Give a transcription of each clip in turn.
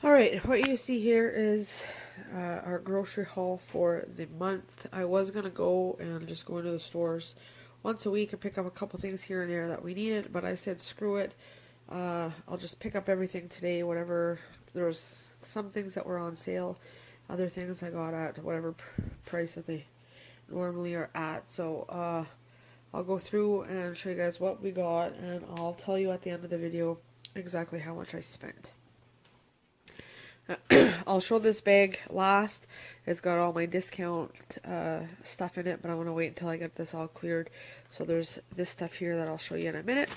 Alright, what you see here is our grocery haul for the month. I was going to go and just go into the stores once a week and pick up a couple things here and there that we needed, but I said screw it. I'll just pick up everything today, whatever. There's some things that were on sale, other things I got at whatever price that they normally are at. So I'll go through and show you guys what we got, and I'll tell you at the end of the video exactly how much I spent. I'll show this bag last. It's got all my discount stuff in it, but I'm going to wait until I get this all cleared. So there's this stuff here that I'll show you in a minute.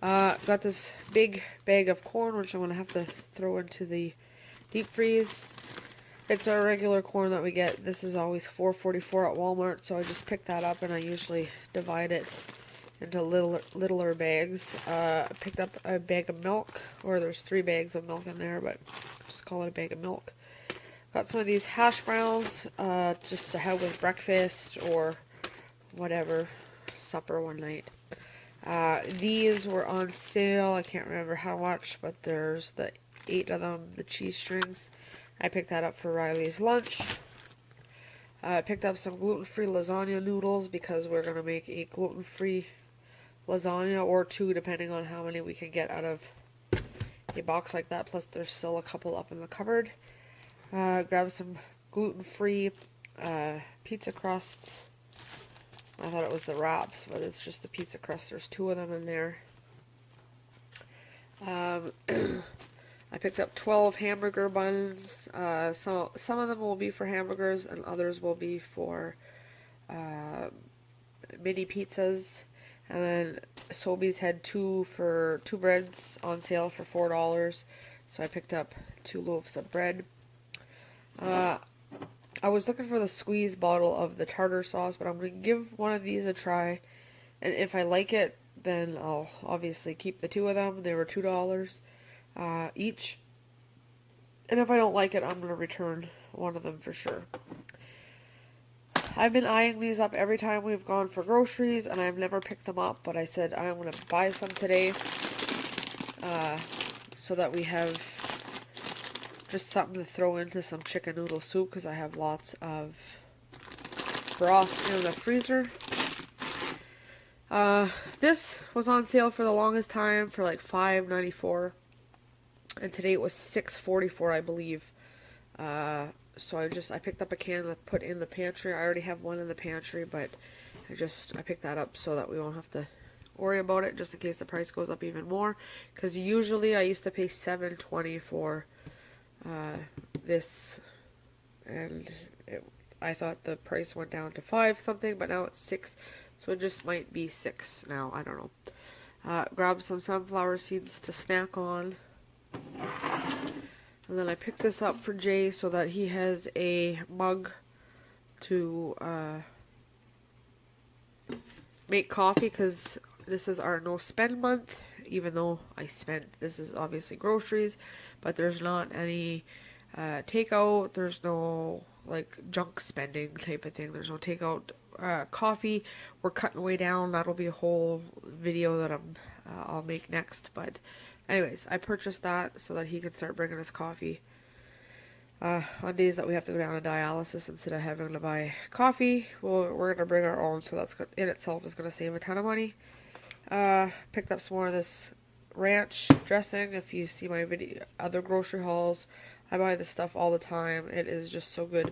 Got this big bag of corn, which I'm going to have to throw into the deep freeze. It's our regular corn that we get. This is always $4.44 at Walmart, so I just pick that up and I usually divide it into littler bags. I picked up a bag of milk, or there's 3 bags of milk in there, but just call it a bag of milk. Got some of these hash browns, just to have with breakfast or whatever, supper one night. These were on sale. I can't remember how much, but there's the 8 of them, the cheese strings. I picked that up for Riley's lunch. I picked up some gluten-free lasagna noodles because we're going to make a gluten-free lasagna, or 2 depending on how many we can get out of a box like that. Plus there's still a couple up in the cupboard. Grab some gluten-free pizza crusts. I thought it was the wraps, but it's just the pizza crust. There's 2 of them in there. I picked up 12 hamburger buns. Some of them will be for hamburgers and others will be for mini pizzas. And then Sobeys had 2 breads on sale for $4. So I picked up 2 loaves of bread. I was looking for the squeeze bottle of the tartar sauce, but I'm going to give one of these a try. And if I like it, then I'll obviously keep the 2 of them. They were $2 each. And if I don't like it, I'm going to return one of them for sure. I've been eyeing these up every time we've gone for groceries, and I've never picked them up, but I said I'm going to buy some today so that we have just something to throw into some chicken noodle soup, because I have lots of broth in the freezer. This was on sale for the longest time for like $5.94, and today it was $6.44, I believe. So I picked up a can to put in the pantry. I already have one in the pantry, but I picked that up so that we won't have to worry about it, just in case the price goes up even more. Because usually I used to pay $7.20 for this, and I thought the price went down to 5 something, but now it's 6, so it just might be 6 now. I don't know. Grab some sunflower seeds to snack on. And then I picked this up for Jay so that he has a mug to make coffee, because this is our no spend month, even though this is obviously groceries, but there's not any takeout, there's no like junk spending type of thing, there's no takeout. Coffee, we're cutting way down. That'll be a whole video that I'll make next, but anyways, I purchased that so that he can start bringing us coffee on days that we have to go down to dialysis. Instead of having to buy coffee, we're going to bring our own, so that's in itself is going to save a ton of money. Picked up some more of this ranch dressing. If you see my other grocery hauls, I buy this stuff all the time. It is just so good.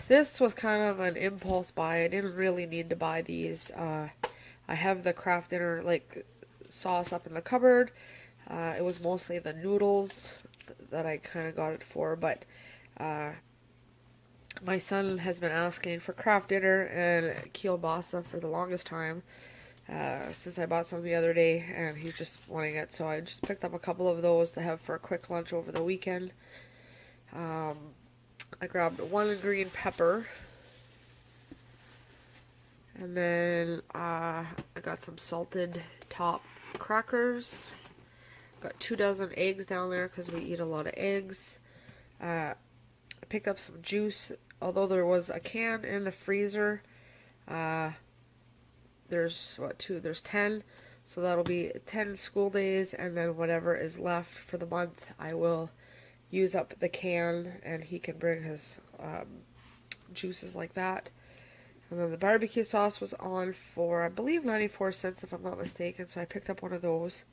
This was kind of an impulse buy. I didn't really need to buy these. I have the Kraft Dinner sauce up in the cupboard. It was mostly the noodles that I kind of got it for, but my son has been asking for Kraft Dinner and kielbasa for the longest time, since I bought some the other day, and he's just wanting it, so I just picked up a couple of those to have for a quick lunch over the weekend. I grabbed 1 green pepper, and then I got some salted top crackers. Got 2 dozen eggs down there because we eat a lot of eggs. I picked up some juice, although there was a can in the freezer. There's 10, So that'll be 10 school days, and then whatever is left for the month, I will use up the can, and he can bring his juices like that. And then the barbecue sauce was on for, I believe, 94 cents if I'm not mistaken, so I picked up one of those.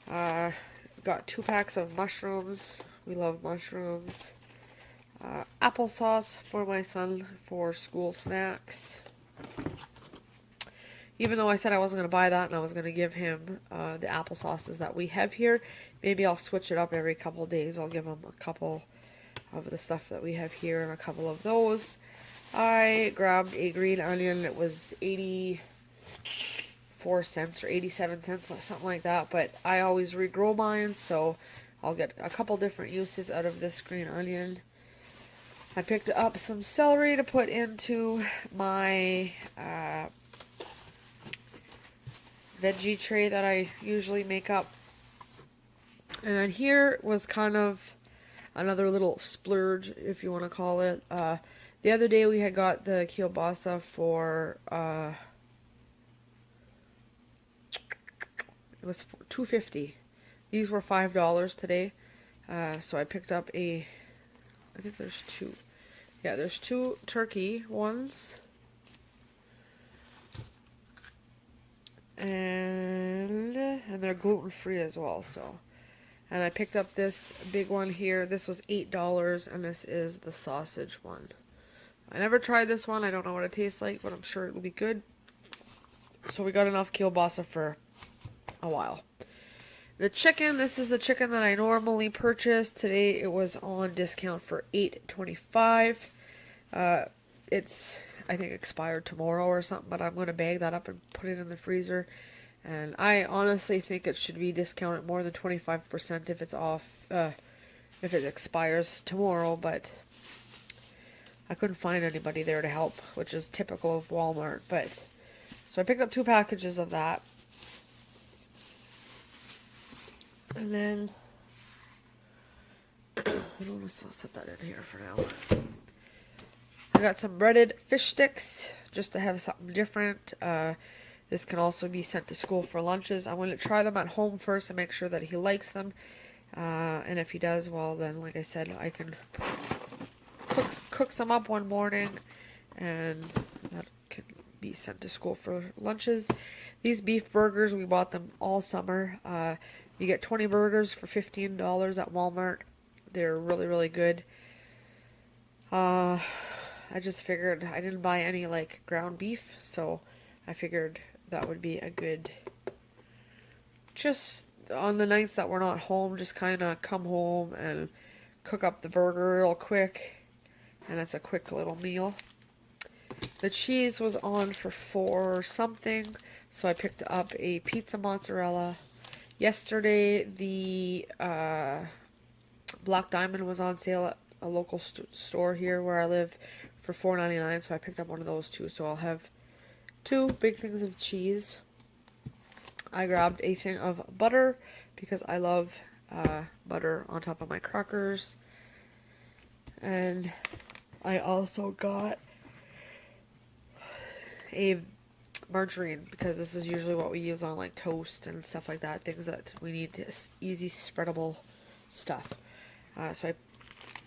Got 2 packs of mushrooms. We love mushrooms. Applesauce for my son for school snacks. Even though I said I wasn't going to buy that and I was going to give him the applesauces that we have here, maybe I'll switch it up every couple of days. I'll give him a couple of the stuff that we have here and a couple of those. I grabbed a green onion. It was 84 cents or 87 cents, something like that. But I always regrow mine, so I'll get a couple different uses out of this green onion. I picked up some celery to put into my veggie tray that I usually make up. And then here was kind of another little splurge, if you want to call it. The other day we had got the kielbasa for it was $2.50. These were $5 today. So I picked up I think there's 2. Yeah, there's 2 turkey ones. And they're gluten-free as well, so. And I picked up this big one here. This was $8, and this is the sausage one. I never tried this one. I don't know what it tastes like, but I'm sure it will be good. So we got enough kielbasa for a while. The chicken, this is the chicken that I normally purchase. Today it was on discount for $8.25. It's, I think, expired tomorrow or something, but I'm going to bag that up and put it in the freezer. And I honestly think it should be discounted more than 25% if it's off, if it expires tomorrow, but I couldn't find anybody there to help, which is typical of Walmart. But so I picked up 2 packages of that. And then I don't want to set that in here for now. I got some breaded fish sticks just to have something different. This can also be sent to school for lunches. I'm going to try them at home first and make sure that he likes them. And if he does, well, then, like I said, I can cook some up one morning, and that can be sent to school for lunches. These beef burgers, we bought them all summer. You get 20 burgers for $15 at Walmart. They're really, really good. I just figured I didn't buy any like ground beef, so I figured that would be a good, just on the nights that we're not home, just kind of come home and cook up the burger real quick, and it's a quick little meal. The cheese was on for $4 something, so I picked up a pizza mozzarella. Yesterday, the Black Diamond was on sale at a local store here where I live for $4.99, so I picked up one of those too. So I'll have 2 big things of cheese. I grabbed a thing of butter because I love butter on top of my crackers. And I also got a margarine because this is usually what we use on like toast and stuff like that, things that we need easy spreadable stuff. So I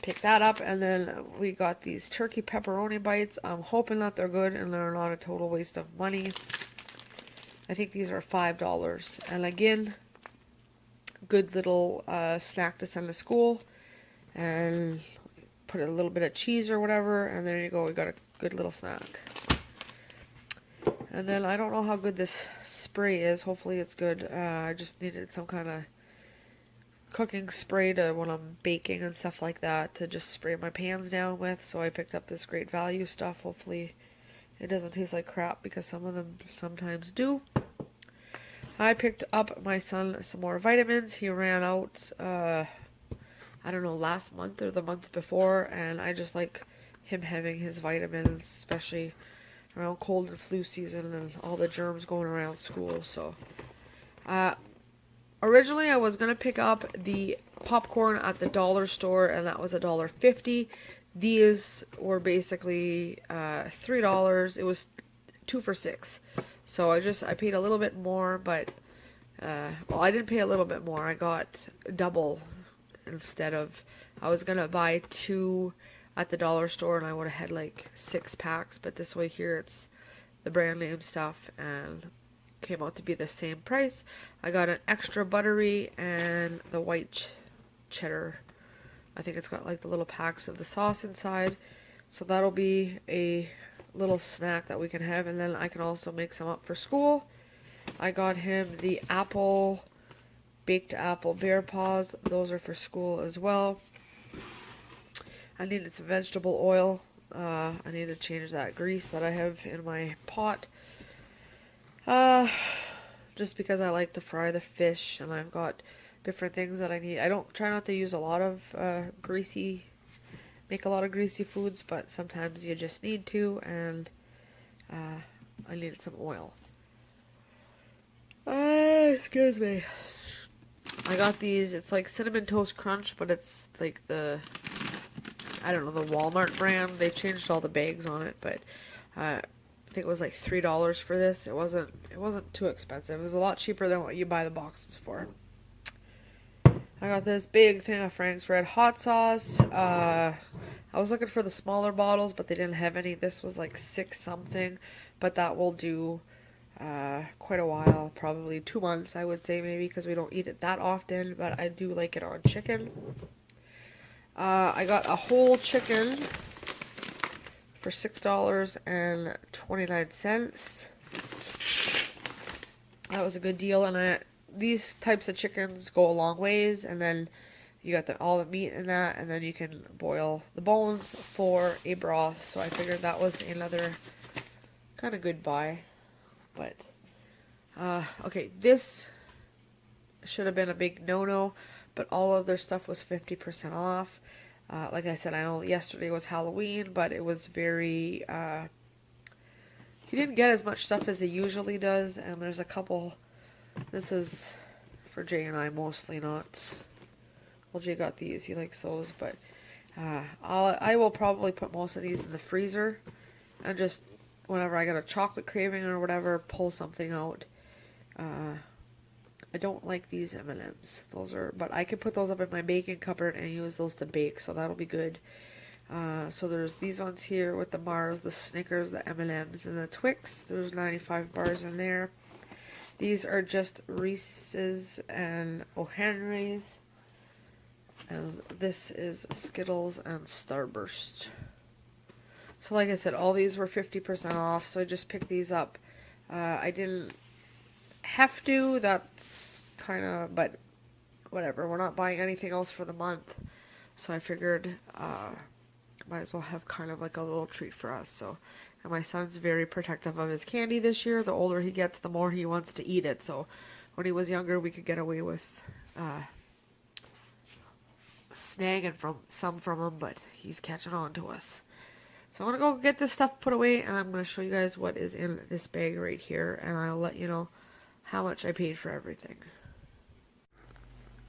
picked that up, and then we got these turkey pepperoni bites. I'm hoping that they're good and they're not a total waste of money. I think these are $5, and again, good little snack to send to school, and put a little bit of cheese or whatever, and there you go, we got a good little snack. And then I don't know how good this spray is. Hopefully it's good. I just needed some kind of cooking spray to when I'm baking and stuff like that to just spray my pans down with. So I picked up this Great Value stuff. Hopefully it doesn't taste like crap, because some of them sometimes do. I picked up my son some more vitamins. He ran out, I don't know, last month or the month before, and I just like him having his vitamins, especially around cold and flu season and all the germs going around school. So originally I was going to pick up the popcorn at the dollar store, and that was $1.50. These were basically $3. It was 2 for $6. So I paid a little bit more, but well, I didn't pay a little bit more. I got double instead of, I was gonna buy two at the dollar store and I would have had like 6 packs, but this way here it's the brand name stuff and came out to be the same price. I got an extra buttery and the white cheddar. I think it's got like the little packs of the sauce inside. So that'll be a little snack that we can have, and then I can also make some up for school. I got him the baked apple bear paws. Those are for school as well. I needed some vegetable oil. I need to change that grease that I have in my pot. Just because I like to fry the fish, and I've got different things that I need. I don't try not to use a lot of make a lot of greasy foods, but sometimes you just need to, and I needed some oil. Excuse me. I got these, it's like Cinnamon Toast Crunch, but it's like the, I don't know, the Walmart brand. They changed all the bags on it, but I think it was like $3 for this. It wasn't too expensive. It was a lot cheaper than what you buy the boxes for. I got this big thing of Frank's Red Hot Sauce. I was looking for the smaller bottles, but they didn't have any. This was like 6 something, but that will do quite a while, probably 2 months, I would say, maybe, because we don't eat it that often, but I do like it on chicken. I got a whole chicken for $6.29. That was a good deal, and these types of chickens go a long ways, and then you got all the meat in that, and then you can boil the bones for a broth, so I figured that was another kind of good buy. But okay, this should have been a big no-no, but all of their stuff was 50% off. Like I said, I know yesterday was Halloween, but it was very, he didn't get as much stuff as he usually does, and there's a couple, this is for Jay and I mostly, not, well, Jay got these, he likes those, but I will probably put most of these in the freezer, and just, whenever I get a chocolate craving or whatever, pull something out. I don't like these M&Ms. Those are, but I can put those up in my baking cupboard and use those to bake, so that'll be good. So there's these ones here with the Mars, the Snickers, the M&Ms, and the Twix. There's 95 bars in there. These are just Reese's and O'Henry's. And this is Skittles and Starburst. So like I said, all these were 50% off, so I just picked these up. I didn't have to, that's kind of, but whatever, we're not buying anything else for the month, so I figured might as well have kind of like a little treat for us. So, and my son's very protective of his candy this year. The older he gets, the more he wants to eat it. So when he was younger, we could get away with snagging some from him, but he's catching on to us. So I'm going to go get this stuff put away, and I'm going to show you guys what is in this bag right here, and I'll let you know how much I paid for everything.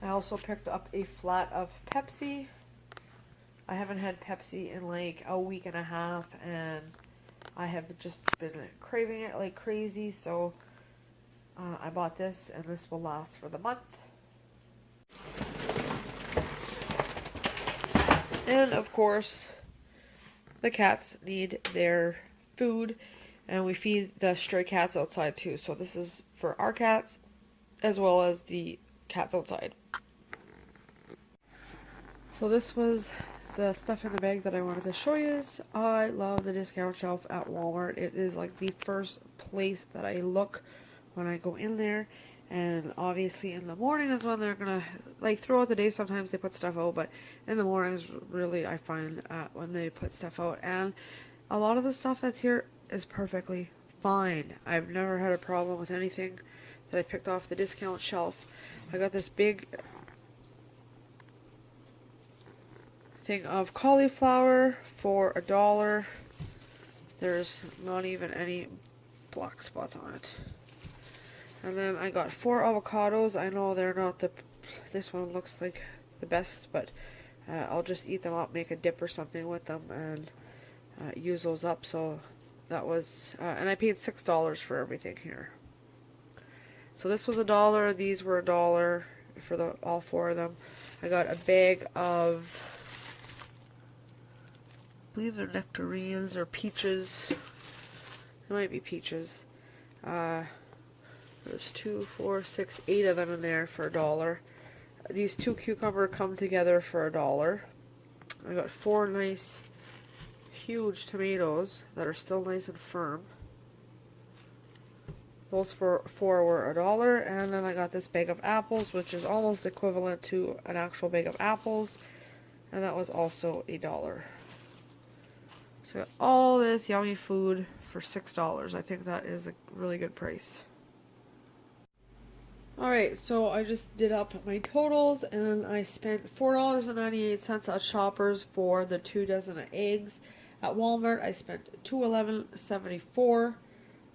I also picked up a flat of Pepsi. I haven't had Pepsi in like a week and a half, and I have just been craving it like crazy, so I bought this, and this will last for the month. And of course, the cats need their food, and we feed the stray cats outside too. So this is for our cats as well as the cats outside. So this was the stuff in the bag that I wanted to show you. I love the discount shelf at Walmart. It is like the first place that I look when I go in there. And obviously in the morning is when they're gonna, like, throughout the day sometimes they put stuff out, but in the mornings really I find when they put stuff out. And a lot of the stuff that's here is perfectly fine. I've never had a problem with anything that I picked off the discount shelf. I got this big thing of cauliflower for $1. There's not even any black spots on it. And then I got 4 avocados. I know they're not this one looks like the best, but I'll just eat them up, make a dip or something with them, and use those up. So that was, and I paid $6 for everything here. So this was $1. These were $1 for all four of them. I got a bag of, I believe they're nectarines or peaches. It might be peaches. There's 2, 4, 6, 8 of them in there for $1. These 2 cucumber come together for $1. I got 4 nice, huge tomatoes that are still nice and firm. Those four were $1, and then I got this bag of apples, which is almost equivalent to an actual bag of apples, and that was also $1. So I got all this yummy food for $6. I think that is a really good price. Alright, so I just did up my totals, and I spent $4.98 at Shoppers for the 2 dozen of eggs. At Walmart, I spent $211.74.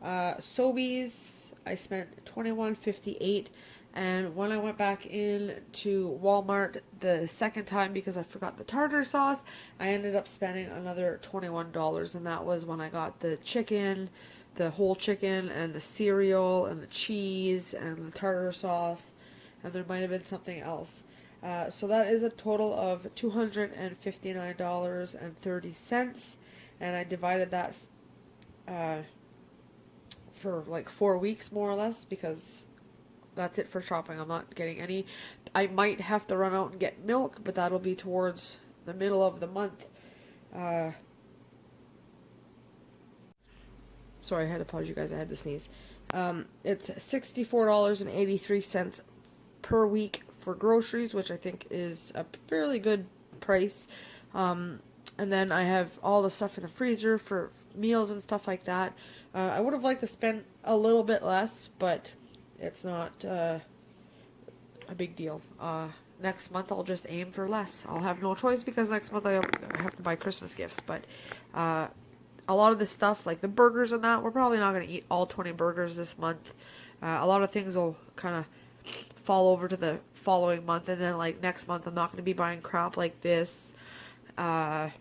Sobeys, I spent $21.58, and when I went back in to Walmart the second time because I forgot the tartar sauce, I ended up spending another $21, and that was when I got the chicken, the whole chicken, and the cereal, and the cheese, and the tartar sauce, and there might have been something else. So that is a total of $259.30, and I divided that for like 4 weeks more or less, because that's it for shopping. I'm not getting any. I might have to run out and get milk, but that'll be towards the middle of the month. Sorry, I had to pause you guys. I had to sneeze. It's $64.83 per week for groceries, which I think is a fairly good price. And then I have all the stuff in the freezer for meals and stuff like that. I would have liked to spend a little bit less, but it's not a big deal. Next month I'll just aim for less. I'll have no choice because next month I have to buy Christmas gifts. But a lot of this stuff, like the burgers and that, we're probably not going to eat all 20 burgers this month. A lot of things will kind of fall over to the following month, and then like next month I'm not going to be buying crap like this. I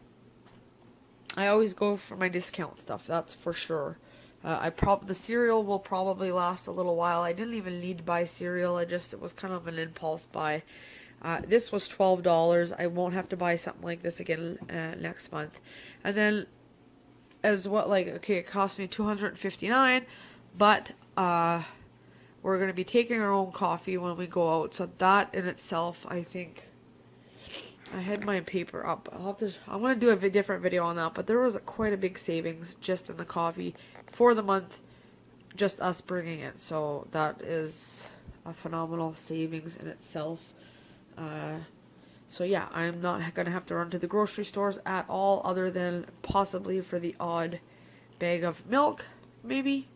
always go for my discount stuff, that's for sure. The cereal will probably last a little while. I didn't even need to buy cereal. It was kind of an impulse buy. This was $12. I won't have to buy something like this again next month. And then, as what, like, okay, it cost me $259, but we're gonna be taking our own coffee when we go out. So that in itself, I think. I had my paper up. I'm gonna do a different video on that, but there was quite a big savings just in the coffee for the month, just us bringing it. So that is a phenomenal savings in itself. So yeah, I'm not gonna have to run to the grocery stores at all, other than possibly for the odd bag of milk, maybe.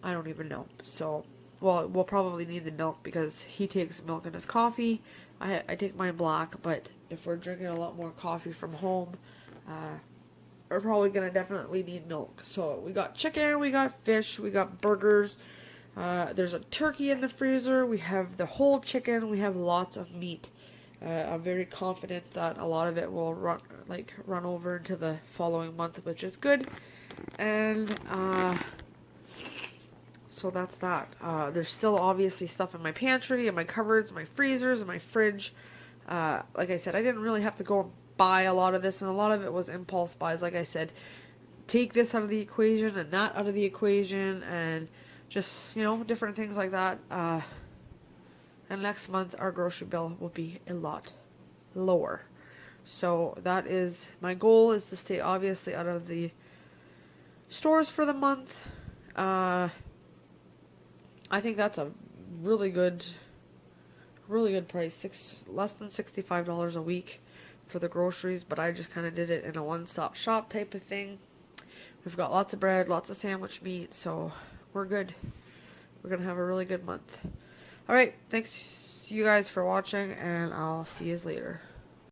I don't even know. So, well, we'll probably need the milk because he takes milk in his coffee. I take mine black, but if we're drinking a lot more coffee from home, we're probably going to definitely need milk. So we got chicken, we got fish, we got burgers, there's a turkey in the freezer, we have the whole chicken, we have lots of meat. I'm very confident that a lot of it will run over into the following month, which is good. And so that's that. There's still obviously stuff in my pantry, in my cupboards, my freezers, and my fridge. Like I said, I didn't really have to go and buy a lot of this, and a lot of it was impulse buys. Like I said, take this out of the equation and that out of the equation, and just, different things like that. And next month, our grocery bill will be a lot lower. So that is, my goal is to stay obviously out of the stores for the month. I think that's a really good price. Less than $65 a week for the groceries, but I just kind of did it in a one-stop shop type of thing. We've got lots of bread, lots of sandwich meat, so we're good. We're gonna have a really good month. Alright, thanks you guys for watching, and I'll see you later.